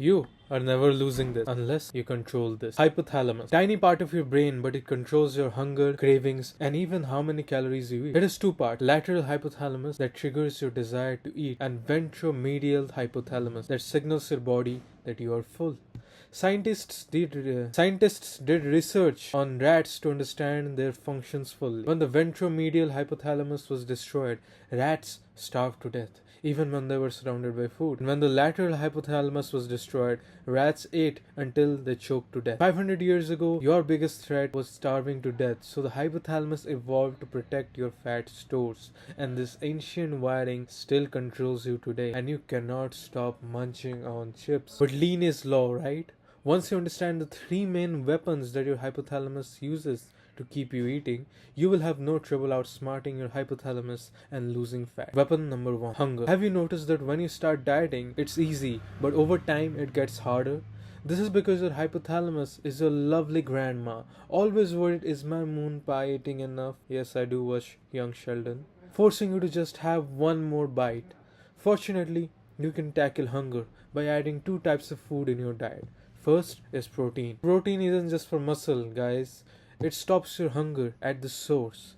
You are never losing this unless you control this. Hypothalamus. Tiny part of your brain, but it controls your hunger, cravings, and even how many calories you eat. It is two parts. Lateral hypothalamus that triggers your desire to eat, and ventromedial hypothalamus that signals your body that you are full. Scientists did research on rats to understand their functions fully. When the ventromedial hypothalamus was destroyed, rats starved to death, even when they were surrounded by food. And when the lateral hypothalamus was destroyed, rats ate until they choked to death. 500 years ago, your biggest threat was starving to death, so the hypothalamus evolved to protect your fat stores. And this ancient wiring still controls you today, and you cannot stop munching on chips. But lean is law, right? Once you understand the three main weapons that your hypothalamus uses to keep you eating, you will have no trouble outsmarting your hypothalamus and losing fat. Weapon number one, hunger. Have you noticed that when you start dieting, it's easy, but over time it gets harder? This is because your hypothalamus is your lovely grandma, always worried, is my moon pie eating enough? Yes, I do watch Young Sheldon. Forcing you to just have one more bite. Fortunately, you can tackle hunger by adding two types of food in your diet. First is protein. Protein isn't just for muscle, guys. It stops your hunger at the source.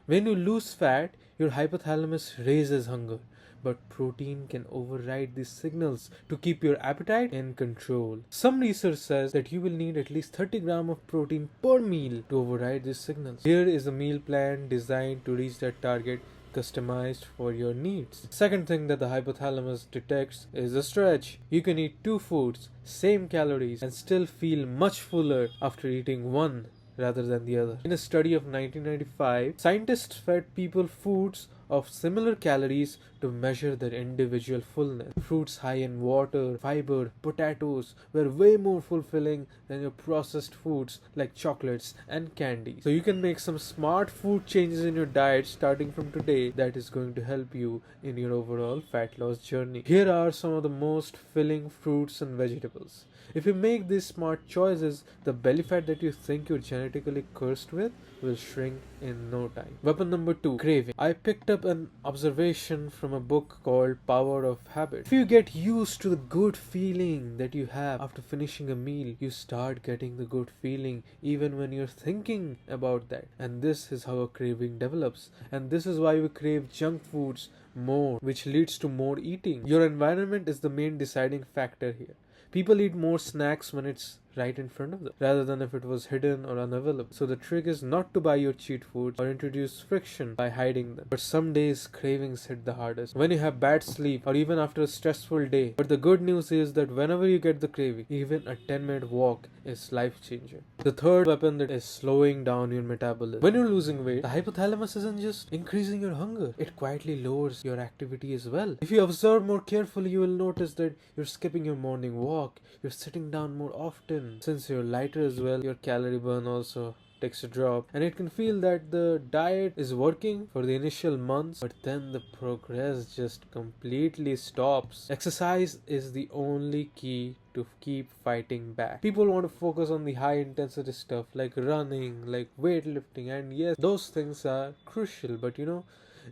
When you lose fat, your hypothalamus raises hunger, but protein can override these signals to keep your appetite in control. Some research says that you will need at least 30 grams of protein per meal to override these signals. Here is a meal plan designed to reach that target, customized for your needs. Second thing that the hypothalamus detects is the stretch. You can eat two foods, same calories, and still feel much fuller after eating one rather than the other. In a study of 1995, scientists fed people foods of similar calories to measure their individual fullness. Fruits high in water, fiber, potatoes were way more fulfilling than your processed foods like chocolates and candy. So you can make some smart food changes in your diet starting from today that is going to help you in your overall fat loss journey. Here are some of the most filling fruits and vegetables. If you make these smart choices, the belly fat that you think you're genetically cursed with will shrink in no time. Weapon number two, craving. I picked up an observation from a book called Power of Habit. If you get used to the good feeling that you have after finishing a meal, you start getting the good feeling even when you're thinking about that. And this is how a craving develops. And this is why we crave junk foods more, which leads to more eating. Your environment is the main deciding factor here. People eat more snacks when it's right in front of them, rather than if it was hidden or unavailable. So the trick is not to buy your cheat foods or introduce friction by hiding them. But some days cravings hit the hardest. When you have bad sleep or even after a stressful day. But the good news is that whenever you get the craving, even a 10-minute walk is life changing. The third weapon that is slowing down your metabolism. When you're losing weight, the hypothalamus isn't just increasing your hunger, it quietly lowers your activity as well. If you observe more carefully, you will notice that you're skipping your morning walk, you're sitting down more often. Since you're lighter as well, your calorie burn also takes a drop, and it can feel that the diet is working for the initial months, but then the progress just completely stops. Exercise is the only key to keep fighting back. People want to focus on the high intensity stuff like running, like weightlifting, and yes, those things are crucial, but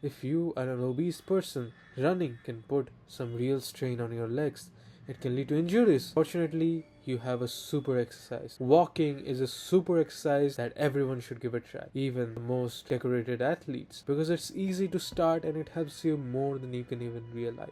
if you are an obese person, running can put some real strain on your legs. It can lead to injuries. Fortunately, you have a super exercise. Walking is a super exercise that everyone should give a try, even the most decorated athletes, because it's easy to start and it helps you more than you can even realize.